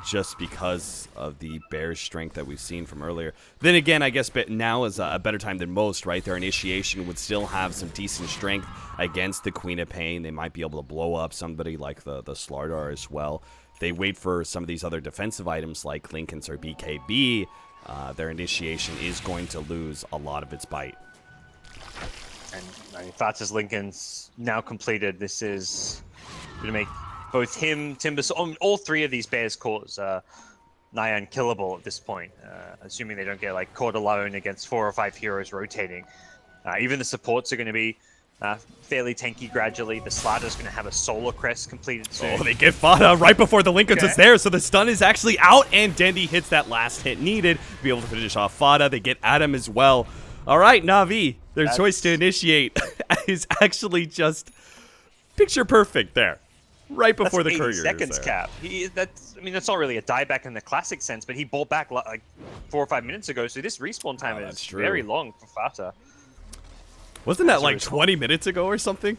Just because of the Bears' strength that we've seen from earlier. Then again, I guess now is a better time than most, right? Their initiation would still have some decent strength against the Queen of Pain. They might be able to blow up somebody like the Slardar as well. They wait for some of these other defensive items like Linken's or BKB. Their initiation is going to lose a lot of its bite. And I mean, Fatz's Linken's now completed. This is going to make both him, Timbersaw, all three of these Bears cores nigh unkillable at this point, assuming they don't get like caught alone against 4 or 5 heroes rotating. Even the supports are going to be fairly tanky gradually. The Slardar's going to have a Solar Crest completed soon. Oh, they get Fada right before the Linken's is there, so the stun is actually out, and Dendi hits that last hit needed to be able to finish off Fada. They get Adam as well. All right, NaVi, their choice to initiate is actually just picture perfect there. Right before the courier seconds cap. That's not really a dieback in the classic sense, but he bought back like 4 or 5 minutes ago. So this respawn time is very long for Fata. Wasn't that like 20 minutes ago or something?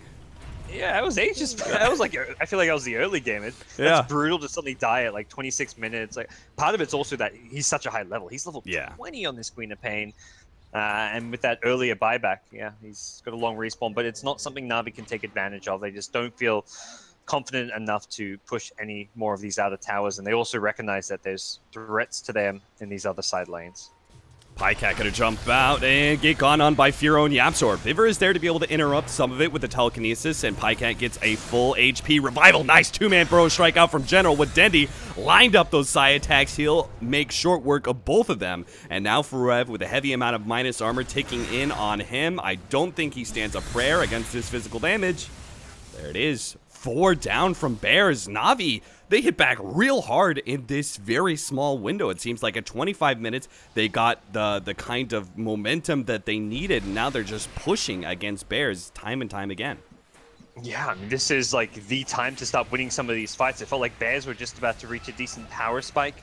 Yeah, it was ages. That was like, I feel like that was the early game. That's brutal to suddenly die at like 26 minutes. Like, part of it's also that he's such a high level. He's level 20 on this Queen of Pain. And with that earlier buyback, he's got a long respawn, but it's not something NaVi can take advantage of. They just don't feel confident enough to push any more of these outer towers, and they also recognize that there's threats to them in these other side lanes. Pycat gonna jump out and get gone on by Firo and YapzOr. Biver is there to be able to interrupt some of it with the telekinesis, and Pycat gets a full HP revival. Nice 2-man burrow strike out from General with Dendi. Lined up those side attacks. He'll make short work of both of them. And now Forev with a heavy amount of minus armor ticking in on him. I don't think he stands a prayer against this physical damage. There it is. 4 down from Bears. NaVi, they hit back real hard in this very small window. It seems like at 25 minutes, they got the kind of momentum that they needed. And now they're just pushing against Bears time and time again. Yeah, I mean, this is like the time to start winning some of these fights. It felt like Bears were just about to reach a decent power spike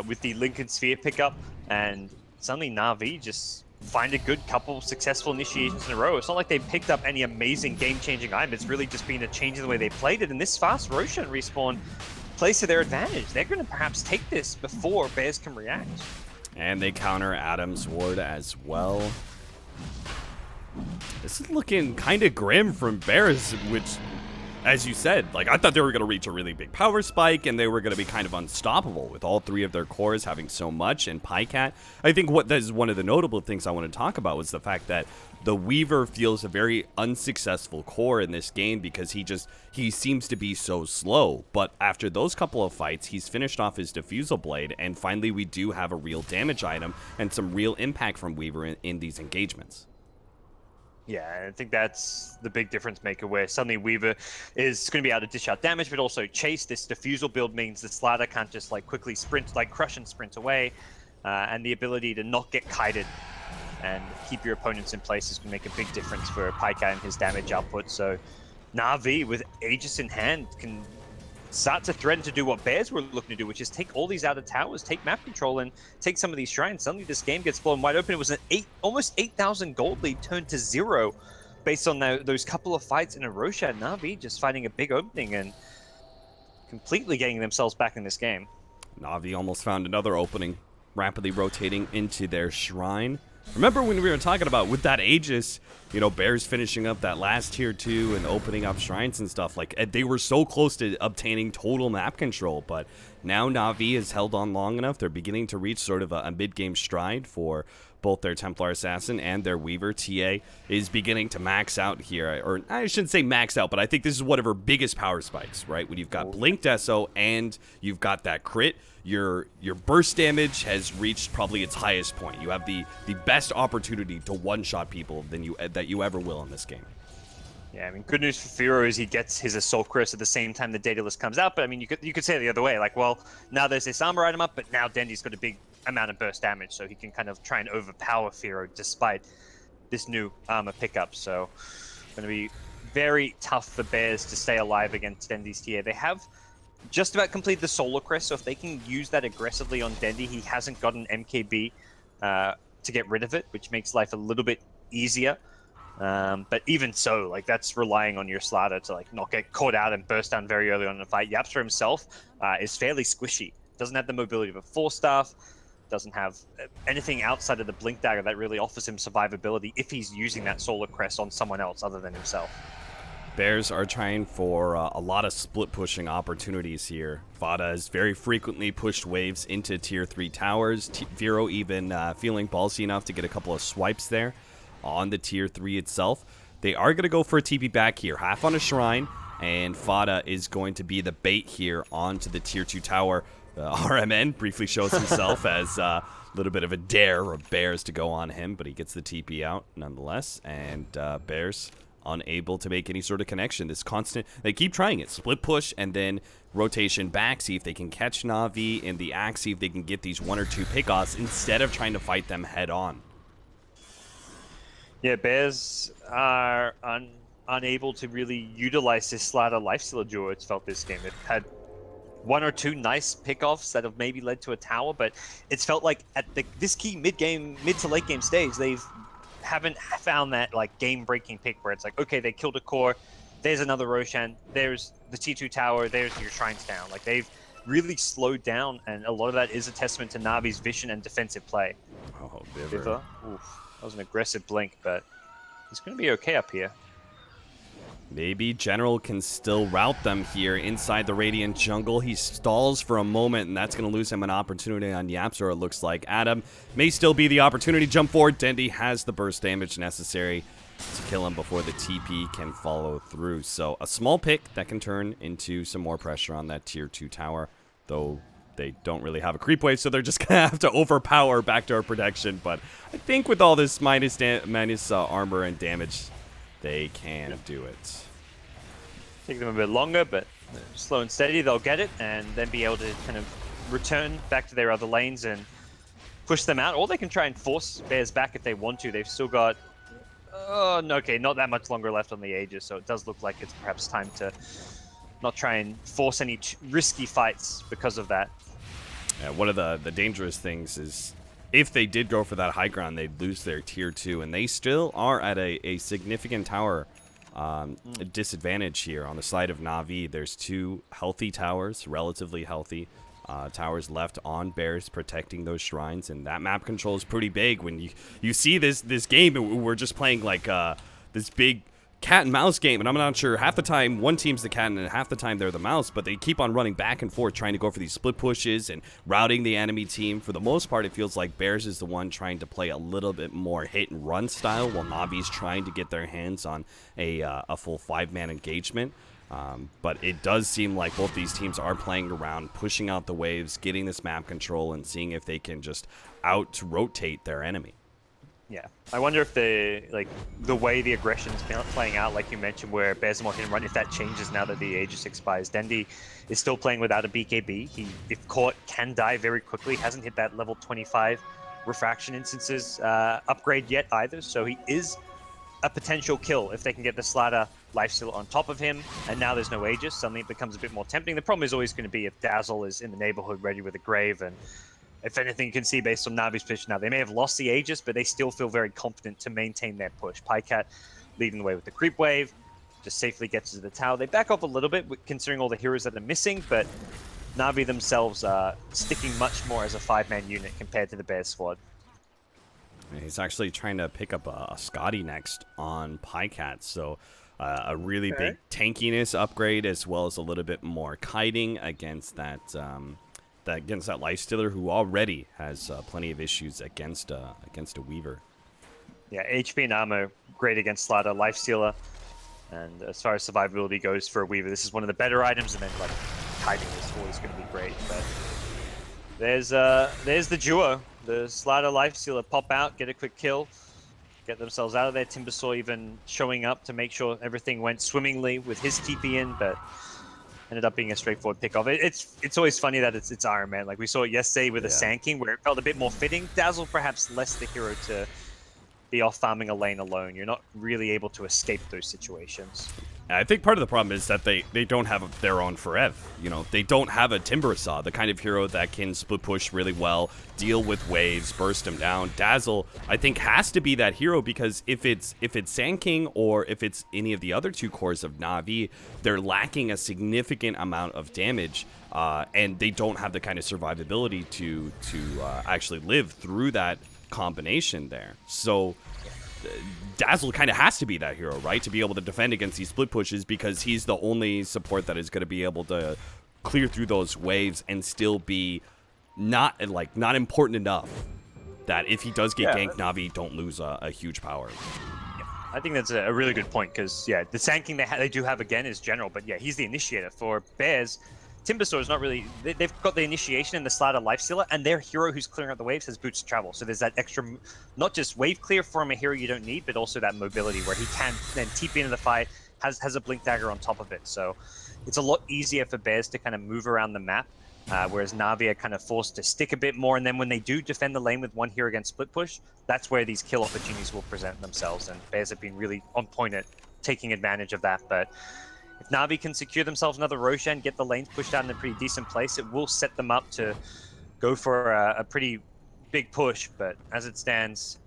with the Linken Sphere pickup. And suddenly NaVi just find a good couple successful initiations in a row. It's not like they picked up any amazing game-changing item. It's really just been a change in the way they played it. And this fast Roshan respawn plays to their advantage. They're going to perhaps take this before Bears can react. And they counter Adam's ward as well. This is looking kind of grim from Bears, which, as you said, like, I thought they were going to reach a really big power spike and they were going to be kind of unstoppable with all three of their cores having so much. And Pycat, I think what that is one of the notable things I want to talk about was the fact that the Weaver feels a very unsuccessful core in this game because he seems to be so slow. But after those couple of fights, he's finished off his Diffusal Blade, and finally we do have a real damage item and some real impact from Weaver in these engagements. Yeah, I think that's the big difference maker, where suddenly Weaver is going to be able to dish out damage, but also chase. This Diffusal build means the Slider can't just like quickly sprint, like crush and sprint away, and the ability to not get kited and keep your opponents in place is going to make a big difference for Pycat and his damage output. So NaVi, with Aegis in hand, can start to threaten to do what Bears were looking to do, which is take all these outer towers, take map control, and take some of these shrines. Suddenly this game gets blown wide open. It was an almost 8,000 gold lead turned to 0 based on those couple of fights in a row. NaVi just finding a big opening and completely getting themselves back in this game. NaVi almost found another opening, rapidly rotating into their shrine. Remember when we were talking about with that Aegis, you know, Bears finishing up that last tier 2 and opening up shrines and stuff, like they were so close to obtaining total map control, but now NaVi has held on long enough. They're beginning to reach sort of a mid-game stride for both their Templar Assassin and their Weaver. TA is beginning to max out here, or I shouldn't say max out, but I think this is one of her biggest power spikes, right? When you've got Blink Deso and you've got that crit, your burst damage has reached probably its highest point. You have the best opportunity to one-shot people that you ever will in this game. Yeah, I mean, good news for Firo is he gets his Assault Crest at the same time the Daedalus comes out, but I mean, you could say it the other way, like, well, now there's this armor item up, but now Dendy's got a big amount of burst damage, so he can kind of try and overpower Firo despite this new armor pickup. So going to be very tough for Bears to stay alive against Dendy's TA. They have just about completed the Solar Crest, so if they can use that aggressively on Dendy, he hasn't got an MKB to get rid of it, which makes life a little bit easier. But even so, like, that's relying on your Slider to like not get caught out and burst down very early on in the fight. Yapster himself is fairly squishy. Doesn't have the mobility of a 4-staff, doesn't have anything outside of the Blink Dagger that really offers him survivability if he's using that Solar Crest on someone else other than himself. Bears are trying for a lot of split pushing opportunities here. Vada has very frequently pushed waves into tier 3 towers. Vero even feeling ballsy enough to get a couple of swipes there on the tier 3 itself. They are going to go for a TP back here, half on a shrine, and Vada is going to be the bait here onto the tier 2 tower. RMN briefly shows himself as a little bit of a dare of Bears to go on him, but he gets the TP out nonetheless, and Bears unable to make any sort of connection. This constant, they keep trying it, split push and then rotation back, see if they can catch NaVi in the axe, see if they can get these 1 or 2 pickoffs instead of trying to fight them head on. Yeah, Bears are unable to really utilize this Slider Lifestealer duo. It's felt this game. They've had 1 or 2 nice pickoffs that have maybe led to a tower, but it's felt like at this key mid to late game stage, they haven't found that like game-breaking pick where it's like, okay, they killed a core, there's another Roshan, there's the T2 tower, there's your shrines down. Like, they've really slowed down, and a lot of that is a testament to Navi's vision and defensive play. Oh, Viver. Oof, that was an aggressive blink, but he's going to be okay up here. Maybe General can still route them here inside the Radiant jungle. He stalls for a moment, and that's going to lose him an opportunity on Yapster, it looks like. Adam may still be the opportunity. Jump forward. Dendy has the burst damage necessary to kill him before the TP can follow through. So a small pick that can turn into some more pressure on that tier 2 tower, though they don't really have a creep wave, so they're just going to have to overpower backdoor protection. But I think with all this minus armor and damage, they can do it. Take them a bit longer, but slow and steady, they'll get it, and then be able to kind of return back to their other lanes and push them out. Or they can try and force Bears back if they want to. They've still got, okay, not that much longer left on the Aegis, so it does look like it's perhaps time to not try and force any risky fights because of that. Yeah, one of the dangerous things is if they did go for that high ground, they'd lose their tier 2, and they still are at a significant tower disadvantage here on the side of Na'Vi. There's 2 healthy towers, relatively healthy towers left on Bears protecting those shrines, and that map control is pretty big. When you see this game, we're just playing like this big cat and mouse game, and I'm not sure, half the time one team's the cat and half the time they're the mouse, but they keep on running back and forth trying to go for these split pushes and routing the enemy team. For the most part, it feels like Bears is the one trying to play a little bit more hit and run style, while Navi's trying to get their hands on a full 5-man engagement. But it does seem like both these teams are playing around, pushing out the waves, getting this map control, and seeing if they can just out-rotate their enemy. Yeah, I wonder if the way the aggression's playing out, like you mentioned, where Bears are more hit and run, if that changes now that the Aegis expires. Dendi is still playing without a BKB. He, if caught, can die very quickly. Hasn't hit that level 25 refraction instances upgrade yet either, so he is a potential kill if they can get the Slider lifesteal on top of him. And now there's no Aegis, suddenly it becomes a bit more tempting. The problem is always going to be if Dazzle is in the neighborhood ready with a Grave, and if anything, you can see based on Navi's position now, they may have lost the Aegis, but they still feel very confident to maintain their push. Pycat leading the way with the creep wave, just safely gets to the tower. They back off a little bit, considering all the heroes that are missing, but Navi themselves are sticking much more as a 5-man unit compared to the Bears squad. He's actually trying to pick up a Scotty next on Pycat, so a really big tankiness upgrade, as well as a little bit more kiting against that lifestealer, who already has plenty of issues against a Weaver. Yeah, HP and armor great against Slider, lifestealer, and as far as survivability goes for a Weaver, this is one of the better items. And then like kiting is always going to be great. But there's the duo, the Slider lifestealer pop out, get a quick kill, get themselves out of there. Timbersaw even showing up to make sure everything went swimmingly with his TP in, but ended up being a straightforward pick off. It's always funny that it's Iron Man. Like we saw it yesterday with a Sand King, where it felt a bit more fitting. Dazzle perhaps less the hero to be off farming a lane alone. You're not really able to escape those situations. I think part of the problem is that they don't have their own Forev. You know, they don't have a Timbersaw, the kind of hero that can split push really well, deal with waves, burst them down. Dazzle, I think, has to be that hero, because if it's Sand King or if it's any of the other 2 cores of Na'Vi, they're lacking a significant amount of damage, and they don't have the kind of survivability to actually live through that combination there. So Dazzle kind of has to be that hero, right, to be able to defend against these split pushes, because he's the only support that is going to be able to clear through those waves and still be not important enough that if he does get ganked, Na'Vi don't lose a huge power. I think that's a really good point, because the Sand King they do have again is General, but he's the initiator. For Bears, Timbersaw is not really... They've got the initiation and the Slider lifestealer, and their hero who's clearing out the waves has boots to travel. So there's that extra, not just wave clear from a hero you don't need, but also that mobility where he can then TP into the fight, has a blink dagger on top of it. So it's a lot easier for Bears to kind of move around the map, whereas Na'Vi are kind of forced to stick a bit more. And then when they do defend the lane with one hero against split push, that's where these kill opportunities will present themselves. And Bears have been really on point at taking advantage of that. But if Na'Vi can secure themselves another Roshan, get the lanes pushed out in a pretty decent place, it will set them up to go for a pretty big push. But as it stands,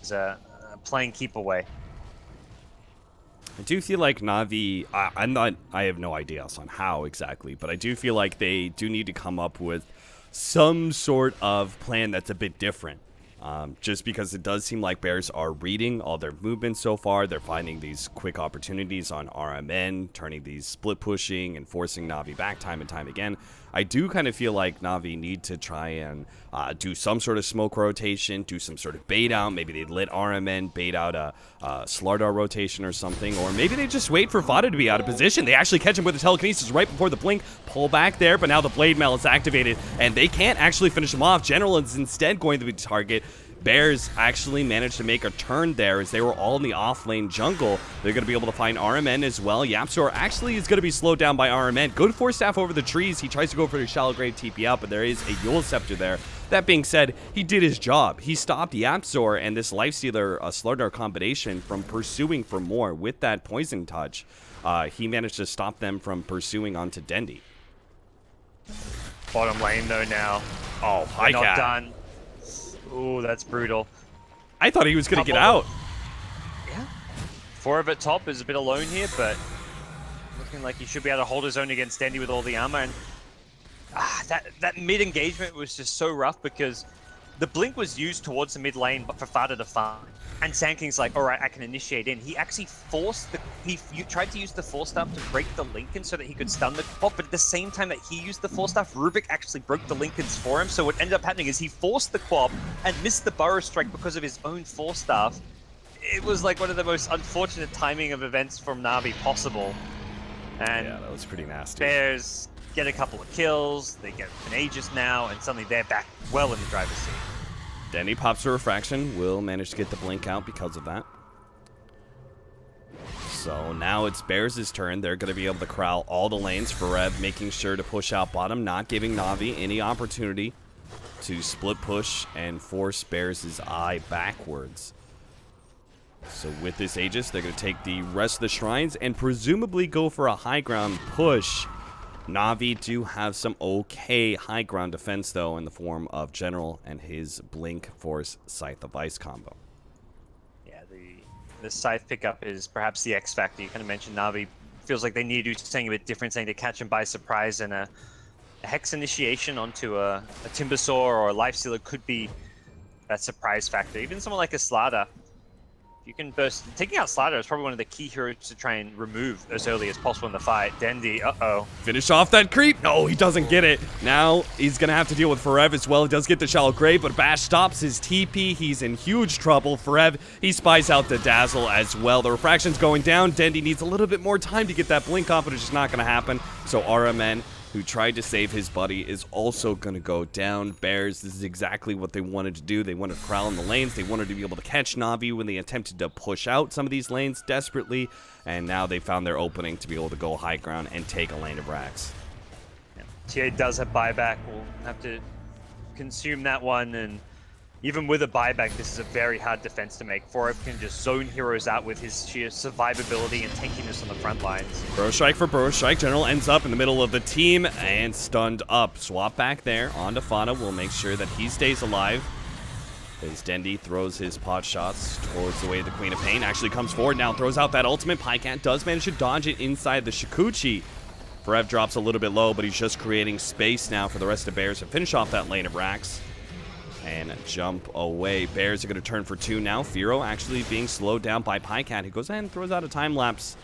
it's a playing keep away. I do feel like Na'Vi, I have no idea on how exactly, but I do feel like they do need to come up with some sort of plan that's a bit different. Just because it does seem like Bears are reading all their movements so far. They're finding these quick opportunities on RMN, turning these split pushing and forcing Na'Vi back time and time again. I do kind of feel like Na'Vi need to try and do some sort of smoke rotation, do some sort of bait out. Maybe they let RMN bait out a Slardar rotation or something, or maybe they just wait for Vada to be out of position. They actually catch him with the telekinesis right before the blink, pull back there, but now the Blade Mail is activated, and they can't actually finish him off. General is instead going to be the target. Bears actually managed to make a turn there as they were all in the off-lane jungle. They're going to be able to find RMN as well. YapzOr actually is going to be slowed down by RMN. Good Force Staff over the trees. He tries to go for the Shallow Grave TP out, but there is a Yule Scepter there. That being said, he did his job. He stopped YapzOr and this Lifestealer Slardar combination from pursuing for more with that Poison Touch. He managed to stop them from pursuing onto Dendi. Bottom lane though now. Oh, Not done. Oh, that's brutal. I thought he was going to get Couple- out. Yeah. Forev at top is a bit alone here, but looking like he should be able to hold his own against Dendy with all the armor. And that mid engagement was just so rough because the blink was used towards the mid lane, but for Fada to farm. And Sanking's like, all right, I can initiate in. He actually forced you tried to use the Force Staff to break the Lincoln so that he could stun the bot, but at the same time that he used the Force Staff, Rubik actually broke the Lincolns for him. So what ended up happening is he forced the Quab and missed the Burrow Strike because of his own Force Staff. It was like one of the most unfortunate timing of events from NaVi possible. And Yeah, that was pretty nasty. Bears get a couple of kills, they get an Aegis now, and suddenly they're back well in the driver's seat. Denny pops a refraction, will manage to get the blink out because of that. So now it's Bears' turn. They're going to be able to corral all the lanes. Forev making sure to push out bottom, not giving Na'Vi any opportunity to split push and force Bears' eye backwards. So with this Aegis, they're going to take the rest of the shrines and presumably go for a high ground push. Na'Vi do have some okay high ground defense, though, in the form of General and his Blink Force Scythe of Ice combo. Yeah, the Scythe pickup is perhaps the X factor. You kind of mentioned Na'Vi feels like they need to do something a bit different, something to catch him by surprise, and a Hex initiation onto a Timbersaw or a Lifestealer could be that surprise factor. Even someone like a Slaughter, if you can burst... Taking out Slaughter is probably one of the key heroes to try and remove as early as possible in the fight. Dendy, uh-oh. Finish off that creep. No, he doesn't get it. Now he's going to have to deal with Forev as well. He does get the Shallow Grave, but Bash stops his TP. He's in huge trouble. Forev, he spies out the Dazzle as well. The refraction's going down. Dendy needs a little bit more time to get that blink off, but it's just not going to happen. So RMN, who tried to save his buddy, is also going to go down. Bears, this is exactly what they wanted to do. They wanted to corral in the lanes. They wanted to be able to catch Na'Vi when they attempted to push out some of these lanes desperately. And now they found their opening to be able to go high ground and take a lane of Rax. Yeah. TA does have buyback. We'll have to consume that one. And even with a buyback, this is a very hard defense to make. Forev can just zone heroes out with his sheer survivability and tankiness on the front lines. Burrow Strike for Burrow Strike. General ends up in the middle of the team and stunned up. Swap back there onto Fana. We'll make sure that he stays alive. As Dendy throws his pot shots towards the way of the Queen of Pain. Actually comes forward now, throws out that ultimate. Pycat does manage to dodge it inside the Shikuchi. Forev drops a little bit low, but he's just creating space now for the rest of Bears to finish off that lane of Rax. And jump away. Bears are going to turn for two now. Firo actually being slowed down by Pycat. He goes ahead and throws out a time lapse.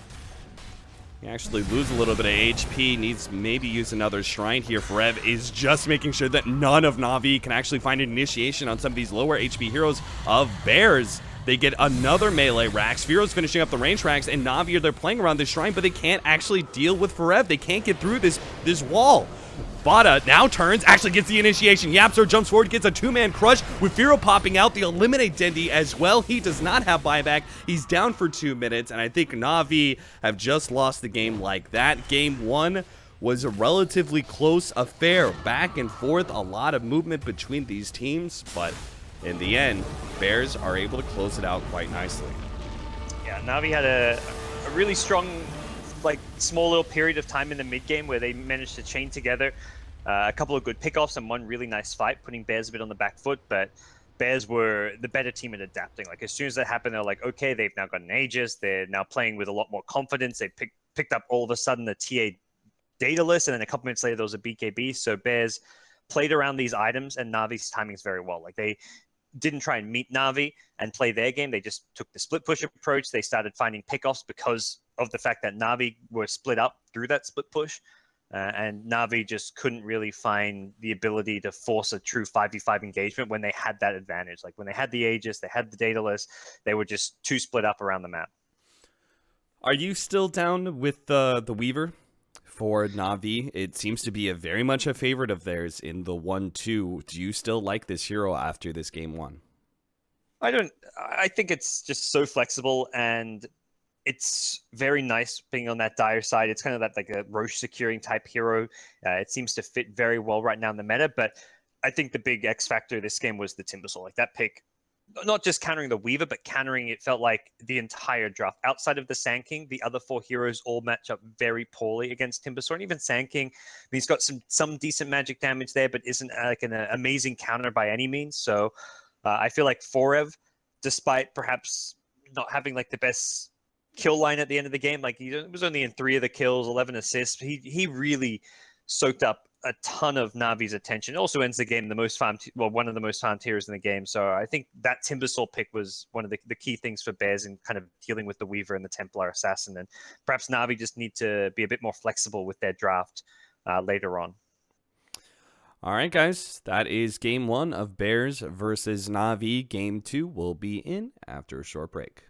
He actually loses a little bit of HP. Needs maybe use another shrine here. Forev is just making sure that none of Na'Vi can actually find an initiation on some of these lower HP heroes of Bears. They get another melee Rax. Firo's finishing up the range Rax, and Na'Vi, they're playing around this shrine, but they can't actually deal with Forev. They can't get through this wall. Bada now turns, actually gets the initiation. Yapzor jumps forward, gets a two-man crush with Firo popping out. They eliminate Dendy as well. He does not have buyback. He's down for 2 minutes, and I think Na'Vi have just lost the game like that. Game one was a relatively close affair. Back and forth, a lot of movement between these teams, but in the end, Bears are able to close it out quite nicely. Yeah, Na'Vi had a really strong, like, small little period of time in the mid game where they managed to chain together a couple of good pickoffs and one really nice fight, putting Bears a bit on the back foot. But Bears were the better team at adapting. Like, as soon as that happened, they're like, okay, they've now got an Aegis. They're now playing with a lot more confidence. They picked up all of a sudden the TA data list, and then a couple minutes later there was a BKB. So Bears played around these items, and Navi's timings very well. Like, they didn't try and meet Na'Vi and play their game. They just took the split push approach. They started finding pickoffs because of the fact that Na'Vi were split up through that split push. And Na'Vi just couldn't really find the ability to force a true 5v5 engagement when they had that advantage. Like, when they had the Aegis, they had the data list, they were just too split up around the map. Are you still down with the Weaver for Na'Vi? It seems to be very much a favorite of theirs in the 1-2. Do you still like this hero after this game one? I think it's just so flexible, and it's very nice being on that dire side. It's kind of that, like, a Roche securing type hero. It seems to fit very well right now in the meta, but I think the big X factor this game was the Timbersaw. Like, that pick, not just countering the Weaver, but countering, it felt like, the entire draft. Outside of the Sand King, the other four heroes all match up very poorly against Timbersaw. And even Sand King, I mean, he's got some decent magic damage there, but isn't like an amazing counter by any means. So I feel like Forev, despite perhaps not having like the best kill line at the end of the game, like he was only in 3 of the kills, 11 assists. He really soaked up a ton of Navi's attention. It also ends the game the most farmed, one of the most farmed tiers in the game. So I think that Timbersaw pick was one of the key things for Bears in kind of dealing with the Weaver and the Templar Assassin. And perhaps Navi just need to be a bit more flexible with their draft later on. All right, guys, that is game 1 of Bears versus Na'Vi. Game 2 will be in after a short break.